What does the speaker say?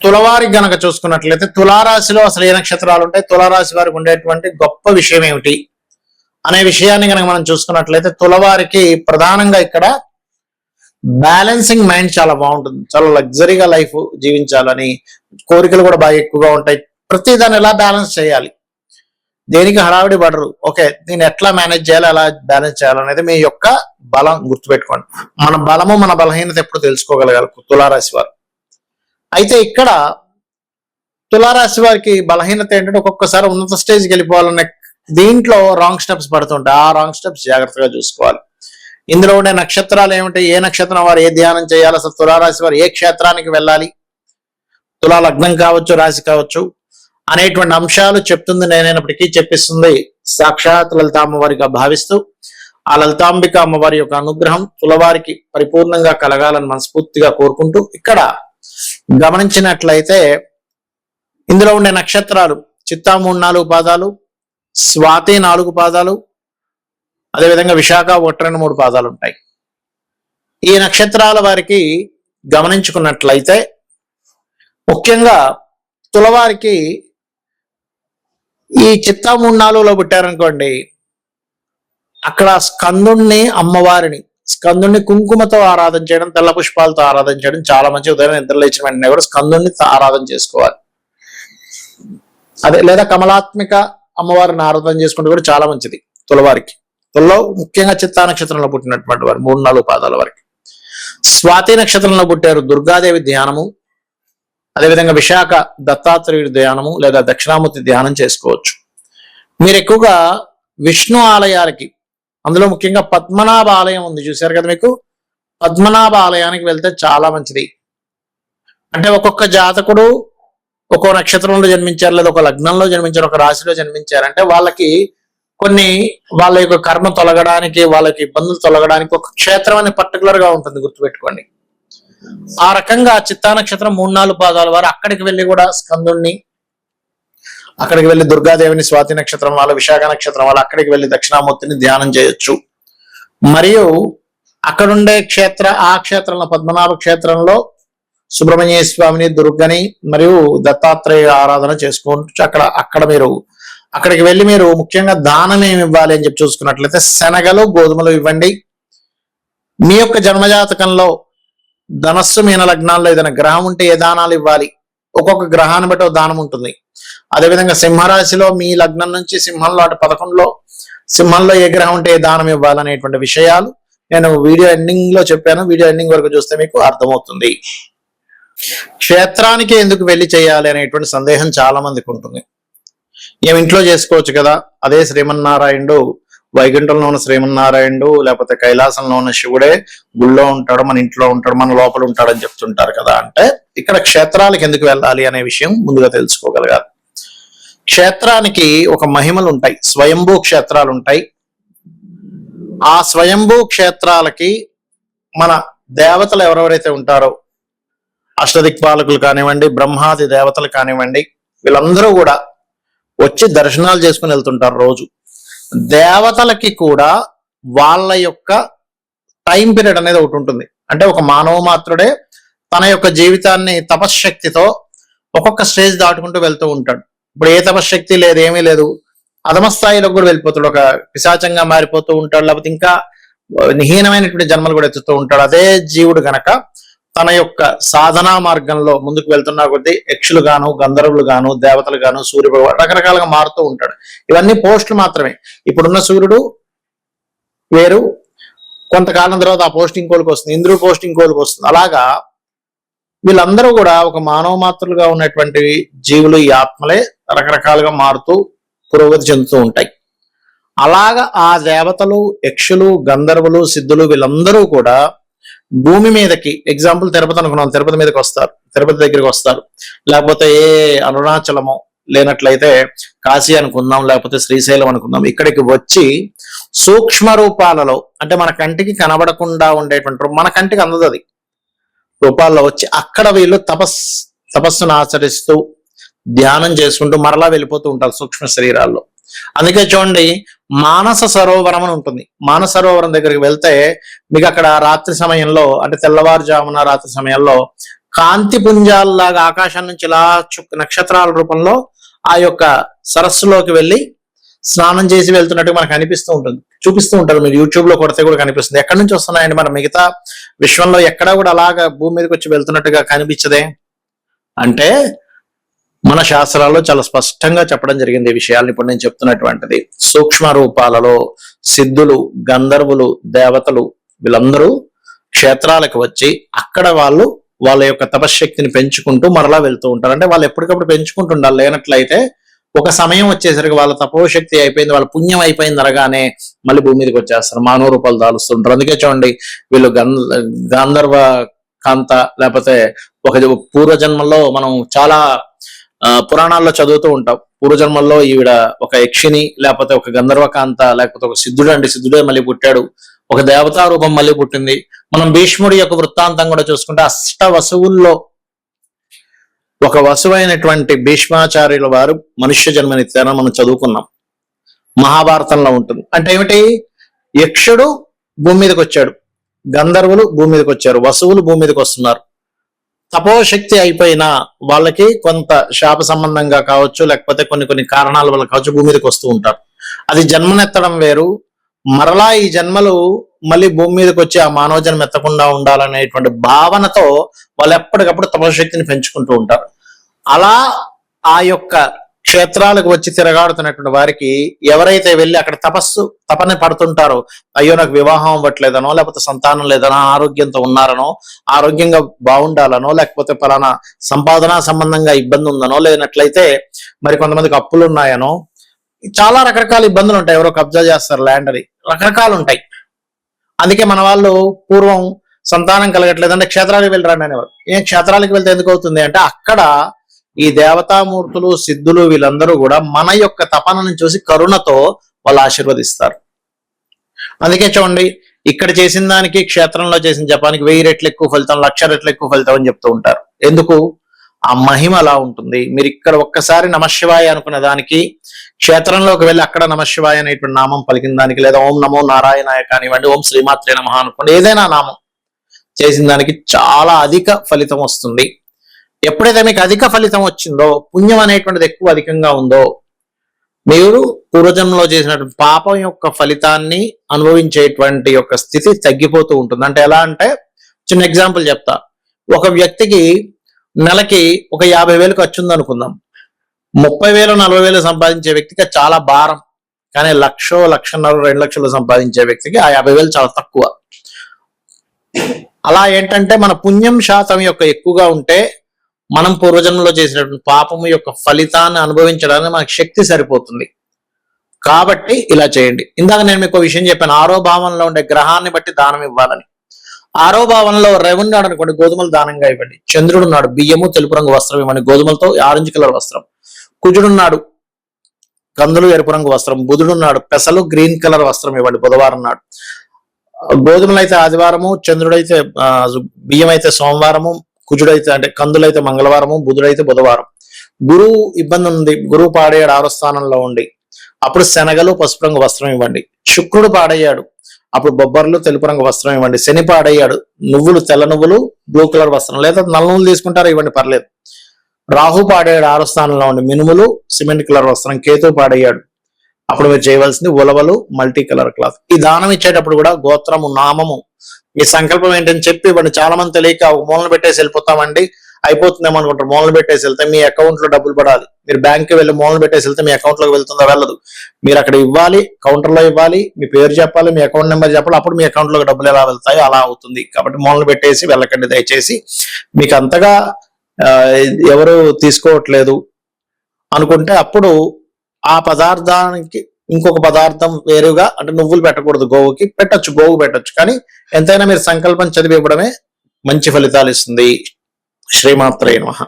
తులవారికి గనక చూసుకున్నట్లయితే తులారాశిలో అసలు ఏ నక్షత్రాలు ఉంటాయి, తులారాశి వారికి ఉండేటువంటి గొప్ప విషయం ఏమిటి అనే విషయాన్ని కనుక మనం చూసుకున్నట్లయితే తులవారికి ప్రధానంగా ఇక్కడ బ్యాలెన్సింగ్ మైండ్ చాలా బాగుంటుంది. చాలా లగ్జరీగా లైఫ్ జీవించాలని కోరికలు కూడా బాగా ఎక్కువగా ఉంటాయి. ప్రతి దాన్ని ఎలా బ్యాలెన్స్ చేయాలి, దేనికి హడావిడి పడరు. ఓకే, దీన్ని ఎట్లా మేనేజ్ చేయాలి, ఎలా బ్యాలెన్స్ చేయాలనేది మీ యొక్క బలం. గుర్తుపెట్టుకోండి, మన బలము మన బలహీనత ఎప్పుడు తెలుసుకోగలగాలి తులారాశి వారు. అయితే ఇక్కడ తులారాశి వారికి బలహీనత ఏంటంటే ఒక్కొక్కసారి ఉన్నత స్టేజ్కి వెళ్ళిపోవాలనే దీంట్లో రాంగ్ స్టెప్స్ పడుతుంటాయి. ఆ రాంగ్ స్టెప్స్ జాగ్రత్తగా చూసుకోవాలి. ఇందులో ఉండే నక్షత్రాలు ఏమిటి, ఏ నక్షత్రం వారు ఏ ధ్యానం చేయాలి, అసలు తులారాశి వారు ఏ క్షేత్రానికి వెళ్ళాలి, తులా లగ్నం కావచ్చు రాశి కావచ్చు అనేటువంటి అంశాలు చెప్తుంది నేనైనప్పటికీ చెప్పిస్తుంది సాక్షాత్ లలిత అమ్మవారిగా భావిస్తూ ఆ లలితాంబిక అమ్మవారి యొక్క అనుగ్రహం తులవారికి పరిపూర్ణంగా కలగాలని మనస్ఫూర్తిగా కోరుకుంటూ, ఇక్కడ గమనించినట్లయితే ఇందులో ఉండే నక్షత్రాలు చిత్తా 3-4 పాదాలు, స్వాతి 4 పాదాలు, అదేవిధంగా విశాఖ 1-2-3 పాదాలు ఉంటాయి. ఈ నక్షత్రాల వారికి గమనించుకున్నట్లయితే ముఖ్యంగా తులవారికి ఈ చిత్తా 3-4లో పుట్టారనుకోండి, అక్కడ స్కందుణ్ణి అమ్మవారిని స్కందుణ్ణి కుంకుమతో ఆరాధన చేయడం, తెల్ల పుష్పాలతో ఆరాధన చేయడం చాలా మంచి. ఉదయం నిద్ర లేచిన వెంటనే కూడా స్కందుణ్ణి ఆరాధన చేసుకోవాలి. అదే లేదా కమలాత్మిక అమ్మవారిని ఆరాధన చేసుకుంటే కూడా చాలా మంచిది తులవారికి. తులలో ముఖ్యంగా చిత్తా నక్షత్రంలో పుట్టినటువంటి వారు 3-4 పాదాల వారికి. స్వాతి నక్షత్రంలో పుట్టారు దుర్గాదేవి ధ్యానము, అదేవిధంగా విశాఖ దత్తాత్రేయుడి ధ్యానము లేదా దక్షిణామూర్తి ధ్యానం చేసుకోవచ్చు. మీరు ఎక్కువగా విష్ణు ఆలయాలకి, అందులో ముఖ్యంగా పద్మనాభ ఆలయం ఉంది చూశారు కదా, మీకు పద్మనాభ ఆలయానికి వెళ్తే చాలా మంచిది. అంటే ఒక్కొక్క జాతకుడు ఒక్కో నక్షత్రంలో జన్మించారు, లేదా ఒక లగ్నంలో జన్మించారు, ఒక రాశిలో జన్మించారంటే వాళ్ళకి కొన్ని వాళ్ళ యొక్క కర్మ తొలగడానికి, వాళ్ళకి ఇబ్బందులు తొలగడానికి ఒక క్షేత్రం అని పర్టికులర్ గా ఉంటుంది, గుర్తుపెట్టుకోండి. ఆ రకంగా చిత్తా నక్షత్రం 3-4 పాదాల వారు అక్కడికి వెళ్ళి కూడా స్కందుణ్ణి, అక్కడికి వెళ్ళి దుర్గాదేవిని, స్వాతి నక్షత్రం వాళ్ళ, విశాఖ నక్షత్రం వాళ్ళ అక్కడికి వెళ్ళి దక్షిణామూర్తిని ధ్యానం చేయొచ్చు. మరియు అక్కడుండే ఆ క్షేత్రంలో పద్మనాభ క్షేత్రంలో సుబ్రహ్మణ్య స్వామిని, దుర్గని మరియు దత్తాత్రేయ ఆరాధన చేసుకోవచ్చు. అక్కడ మీరు అక్కడికి వెళ్ళి మీరు ముఖ్యంగా దానం ఏమి ఇవ్వాలి అని చెప్పి చూసుకున్నట్లయితే శనగలు, గోధుమలు ఇవ్వండి. మీ యొక్క జన్మజాతకంలో ధనస్సు మీన లగ్నాల్లో ఏదైనా గ్రహం ఉంటే ఏ దానాలు ఇవ్వాలి, ఒక్కొక్క గ్రహాన్ని బట్టి ఒక దానం ఉంటుంది. అదేవిధంగా సింహరాశిలో మీ లగ్నం నుంచి సింహంలో అటు 11లో సింహంలో ఏ గ్రహం ఉంటే ఏ దానం ఇవ్వాలనేటువంటి విషయాలు నేను వీడియో ఎండింగ్ లో చెప్పాను. వీడియో ఎండింగ్ వరకు చూస్తే మీకు అర్థమవుతుంది. క్షేత్రానికి ఎందుకు వెళ్ళి చేయాలి అనేటువంటి సందేహం చాలా మందికి ఉంటుంది. ఏమి ఇంట్లో చేసుకోవచ్చు కదా, అదే శ్రీమన్నారాయణుడు వైకుంఠంలో ఉన్న శ్రీమన్నారాయణుడు లేకపోతే కైలాసంలో ఉన్న శివుడే గుళ్ళో ఉంటాడు, మన ఇంట్లో ఉంటాడు, మన లోపల ఉంటాడు అని చెప్తుంటారు కదా. అంటే ఇక్కడ క్షేత్రాలకు ఎందుకు వెళ్ళాలి అనే విషయం ముందుగా తెలుసుకోగలగాలి. క్షేత్రానికి ఒక మహిమలు ఉంటాయి, స్వయంభూ క్షేత్రాలు ఉంటాయి. ఆ స్వయంభూ క్షేత్రాలకి మన దేవతలు ఎవరెవరైతే ఉంటారో, అష్టదిక్పాలకులు కానివ్వండి, బ్రహ్మాది దేవతలు కానివ్వండి, వీళ్ళందరూ కూడా వచ్చి దర్శనాలు చేసుకుని వెళ్తుంటారు రోజు. దేవతలకి కూడా వాళ్ళ యొక్క టైం పీరియడ్ అనేది ఒకటి ఉంటుంది. అంటే ఒక మానవ మాత్రుడే తన యొక్క జీవితాన్ని తపశ్శక్తితో ఒక్కొక్క స్టేజ్ దాటుకుంటూ వెళ్తూ ఉంటాడు. ఇప్పుడు ఏ తపశ్శక్తి లేదు, ఏమీ లేదు, అధమస్థాయిలో కూడా వెళ్ళిపోతాడు, ఒక పిశాచంగా మారిపోతూ ఉంటాడు, లేకపోతే ఇంకా హీనమైనటువంటి జన్మలు కూడా ఎత్తుతూ ఉంటాడు. అదే జీవుడు గనక తన యొక్క సాధనా మార్గంలో ముందుకు వెళ్తున్నా కొద్దీ యక్షులు గాను, గంధర్వులు గాను, దేవతలు గాను, సూర్య భగవానుడు రకరకాలుగా మారుతూ ఉంటాడు. ఇవన్నీ పోస్టులు మాత్రమే. ఇప్పుడున్న సూర్యుడు వేరు, కొంతకాలం తర్వాత ఆ పోస్ట్ ఇంకోలికి వస్తుంది, ఇంద్రుడు పోస్ట్ ఇంకోలికి వస్తుంది. అలాగా వీళ్ళందరూ కూడా ఒక మానవ మాత్రులుగా ఉన్నటువంటి జీవులు, ఈ ఆత్మలే రకరకాలుగా మారుతూ పురోగతి చెందుతూ ఉంటాయి. అలాగా ఆ దేవతలు, యక్షులు, గంధర్వులు, సిద్ధులు వీళ్ళందరూ కూడా భూమి మీదకి, ఎగ్జాంపుల్ తిరుపతి అనుకున్నాం, తిరుపతి మీదకి వస్తారు, తిరుపతి దగ్గరికి వస్తారు, లేకపోతే ఏ అరుణాచలమో లేనట్లయితే కాశీ అనుకుందాం, లేకపోతే శ్రీశైలం అనుకుందాం, ఇక్కడికి వచ్చి సూక్ష్మ రూపాలలో, అంటే మన కంటికి కనబడకుండా ఉండేటువంటి, మన కంటికి అందదు అది రూపాల్లో వచ్చి అక్కడ వీళ్ళు తపస్సును ఆచరిస్తూ ధ్యానం చేసుకుంటూ మరలా వెళ్ళిపోతూ ఉంటారు సూక్ష్మ శరీరాల్లో. అందుకే చూడండి, మానస సరోవరం అని ఉంటుంది. మానస సరోవరం దగ్గరికి వెళ్తే మీకు అక్కడ రాత్రి సమయంలో, అంటే తెల్లవారుజామున రాత్రి సమయంలో కాంతి పుంజాల్లాగా ఆకాశం నుంచి ఇలా నక్షత్రాల రూపంలో ఆ యొక్క సరస్సులోకి వెళ్ళి స్నానం చేసి వెళ్తున్నట్టు మనకు అనిపిస్తూ ఉంటుంది, చూపిస్తూ ఉంటారు. మీరు యూట్యూబ్ లో కొడితే కూడా కనిపిస్తుంది. ఎక్కడి నుంచి వస్తున్నాయండి? మన మిగతా విశ్వంలో ఎక్కడా కూడా అలాగా భూమి మీదకి వచ్చి వెళ్తున్నట్టుగా కనిపించదే. అంటే మన శాస్త్రాల్లో చాలా స్పష్టంగా చెప్పడం జరిగింది ఈ విషయాలను. ఇప్పుడు నేను చెప్తున్నటువంటిది సూక్ష్మ రూపాలలో సిద్ధులు, గంధర్వులు, దేవతలు వీళ్ళందరూ క్షేత్రాలకు వచ్చి అక్కడ వాళ్ళ యొక్క తపశ్శక్తిని పెంచుకుంటూ మరలా వెళ్తూ ఉంటారు. అంటే వాళ్ళు ఎప్పటికప్పుడు పెంచుకుంటుండాలి. లేనట్లయితే ఒక సమయం వచ్చేసరికి వాళ్ళ తపోశక్తి అయిపోయింది, వాళ్ళ పుణ్యం అయిపోయింది అనగానే మళ్ళీ భూమి మీదకి వచ్చేస్తారు, మానవ రూపాలు దాలుస్తుంటారు. అందుకే చూడండి, వీళ్ళు గాంధర్వ కాంత లేకపోతే ఒక పూర్వజన్మల్లో మనం చాలా పురాణాల్లో చదువుతూ ఉంటాం. పూర్వజన్మల్లో ఈవిడ ఒక యక్షిని, లేకపోతే ఒక గంధర్వకాంత, లేకపోతే ఒక సిద్ధుడే మళ్ళీ పుట్టాడు, ఒక దేవతా రూపం మళ్ళీ పుట్టింది. మనం భీష్ముడి యొక్క వృత్తాంతం కూడా చూసుకుంటే అష్ట వసువుల్లో ఒక వసువైనటువంటి భీష్మాచార్యుల వారు మనుష్య జన్మనిచ్చారని మనం చదువుకున్నాం, మహాభారతంలో ఉంటుంది. అంటే ఏమిటి? యక్షుడు భూమి మీదకి వచ్చాడు, గంధర్వులు భూమి మీదకి వచ్చారు, వసువులు భూమి మీదకి వస్తున్నారు. తపోశక్తి అయిపోయినా వాళ్ళకి కొంత శాప సంబంధంగా కావచ్చు, లేకపోతే కొన్ని కారణాల వల్ల కావచ్చు భూమి మీదకి వస్తూ ఉంటారు. అది జన్మనెత్తడం వేరు. మరలా ఈ జన్మలు మళ్ళీ భూమి మీదకి వచ్చి ఆ మానవ జన్మ ఎత్తకుండా ఉండాలనేటువంటి భావనతో వాళ్ళు ఎప్పటికప్పుడు తపశక్తిని పెంచుకుంటూ ఉంటారు. అలా ఆ యొక్క క్షేత్రాలకు వచ్చి తిరగాడుతున్నటువంటి వారికి ఎవరైతే వెళ్ళి అక్కడ తపన పడుతుంటారో, అయ్యో నాకు వివాహం అవ్వట్లేదనో, లేకపోతే సంతానం లేదనో, ఆరోగ్యంతో ఉన్నారనో, ఆరోగ్యంగా బాగుండాలనో, లేకపోతే పలానా సంపాదన సంబంధంగా ఇబ్బంది ఉందనో, లేనట్లయితే మరి కొంతమందికి అప్పులు ఉన్నాయనో, చాలా రకరకాల ఇబ్బందులు ఉంటాయి. ఎవరో కబ్జా చేస్తారు ల్యాండ్ అని, రకరకాలు ఉంటాయి. అందుకే మన వాళ్ళు పూర్వం సంతానం కలగట్లేదంటే క్షేత్రాలకు వెళ్ళరాండి అనేవారు. ఏం క్షేత్రాలకు వెళ్తే ఎందుకు అవుతుంది అంటే అక్కడ ఈ దేవతామూర్తులు, సిద్ధులు వీళ్ళందరూ కూడా మన యొక్క తపనను చూసి కరుణతో వాళ్ళు ఆశీర్వదిస్తారు. అందుకే చూడండి, ఇక్కడ చేసిన దానికి క్షేత్రంలో చేసిన జపానికి 1000 రెట్లు ఎక్కువ ఫలితం, 1,00,000 రెట్లు ఎక్కువ ఫలితం అని చెప్తూ ఉంటారు. ఎందుకు? ఆ మహిమ అలా ఉంటుంది. మీరు ఇక్కడ ఒక్కసారి నమశివాయ అనుకున్న దానికి క్షేత్రంలోకి వెళ్ళి అక్కడ నమశివాయ అనేటువంటి నామం పలికిన దానికి, లేదా ఓం నమో నారాయణాయ కానివ్వండి, ఓం శ్రీమాత్రే నమః అనుకోండి, ఏదైనా నామం చేసిన దానికి చాలా అధిక ఫలితం వస్తుంది. ఎప్పుడైతే మీకు అధిక ఫలితం వచ్చిందో, పుణ్యం అనేటువంటిది ఎక్కువ అధికంగా ఉందో, మీరు పూర్వజన్మలో చేసినటువంటి పాపం యొక్క ఫలితాన్ని అనుభవించేటువంటి యొక్క స్థితి తగ్గిపోతూ ఉంటుంది. అంటే ఎలా అంటే, చిన్న ఎగ్జాంపుల్ చెప్తా. ఒక వ్యక్తికి నెలకి ఒక 50,000 ఖర్చు ఉంది అనుకుందాం. 30,000, 40,000 సంపాదించే వ్యక్తికి చాలా భారం. కానీ 1,00,000, 1,50,000, 2,00,000 సంపాదించే వ్యక్తికి ఆ 50,000 చాలా తక్కువ. అలా ఏంటంటే మన పుణ్యం శాతం యొక్క ఎక్కువగా ఉంటే మనం పూర్వజన్మలో చేసినటువంటి పాపము యొక్క ఫలితాన్ని అనుభవించడానికి మనకు శక్తి సరిపోతుంది. కాబట్టి ఇలా చేయండి. ఇందాక నేను మీకు విషయం చెప్పాను, 6వ భావంలో ఉండే గ్రహాన్ని బట్టి దానం ఇవ్వాలని. 6వ భావంలో రవి ఉన్నాడు అనుకోండి, గోధుమలు దానంగా ఇవ్వండి. చంద్రుడు ఉన్నాడు, బియ్యము తెలుపు రంగు వస్త్రం ఇవ్వండి, గోధుమలతో ఆరెంజ్ కలర్ వస్త్రం. కుజుడున్నాడు, కందులు ఎరుపు రంగు వస్త్రం. బుధుడున్నాడు, పెసలు గ్రీన్ కలర్ వస్త్రం ఇవ్వండి బుధవారం నాడు. గోధుమలు అయితే ఆదివారము, చంద్రుడైతే బియ్యం అయితే సోమవారము, కుజుడైతే అంటే కందులైతే మంగళవారము, బుధుడైతే బుధవారం. గురువు ఇబ్బంది ఉంది, గురువు పాడయ్యాడు 6వ స్థానంలో ఉండి, అప్పుడు శనగలు పసుపు రంగు వస్త్రం ఇవ్వండి. శుక్రుడు పాడయ్యాడు, అప్పుడు బొబ్బర్లు తెలుపు రంగు వస్త్రం ఇవ్వండి. శని పాడయ్యాడు, నువ్వులు తెల్ల నువ్వులు బ్లూ కలర్ వస్త్రం, లేదా నల్ల నువ్వులు తీసుకుంటారు ఇవ్వండి, పర్లేదు. రాహు పాడయ్యాడు 6వ స్థానంలో ఉండి, మినుములు సిమెంట్ కలర్ వస్త్రం. కేతు పాడయ్యాడు, అప్పుడు మీరు చేయవలసింది ఉలవలు మల్టీ కలర్ క్లాత్. ఈ దానం ఇచ్చేటప్పుడు కూడా గోత్రము, నామము, మీ సంకల్పం ఏంటని చెప్పి ఇవ్వండి. చాలా మంది తెలియక ఒక మూలన పెట్టేసి వెళ్ళిపోతామండి, అయిపోతుందేమో అనుకుంటారు. మూలన పెట్టేసి వెళ్తే మీ అకౌంట్ లో డబ్బులు పడాలి. మీరు బ్యాంక్కి వెళ్ళి మూలన పెట్టేసి వెళ్తే మీ అకౌంట్ లోకి వెళ్తుందా? వెళ్ళదు. మీరు అక్కడ ఇవ్వాలి, కౌంటర్ లో ఇవ్వాలి, మీ పేరు చెప్పాలి, మీ అకౌంట్ నెంబర్ చెప్పాలి, అప్పుడు మీ అకౌంట్ లోకి డబ్బులు ఎలా వెళ్తాయో అలా అవుతుంది. కాబట్టి మూలన పెట్టేసి వెళ్ళకండి దయచేసి. మీకు అంతగా ఎవరు తీసుకోవట్లేదు అనుకుంటే అప్పుడు ఆ పదార్థానికి ఇంకొక పదార్థం వేరుగా, అంటే నువ్వులు పెట్టకూడదు, గోవుకి పెట్టచ్చు, గోవు పెట్టచ్చు. కానీ ఎంతైనా మీరు సంకల్పం చదివి ఇవ్వడమే మంచి ఫలితాలు ఇస్తుంది. శ్రీమాత్రే నమః.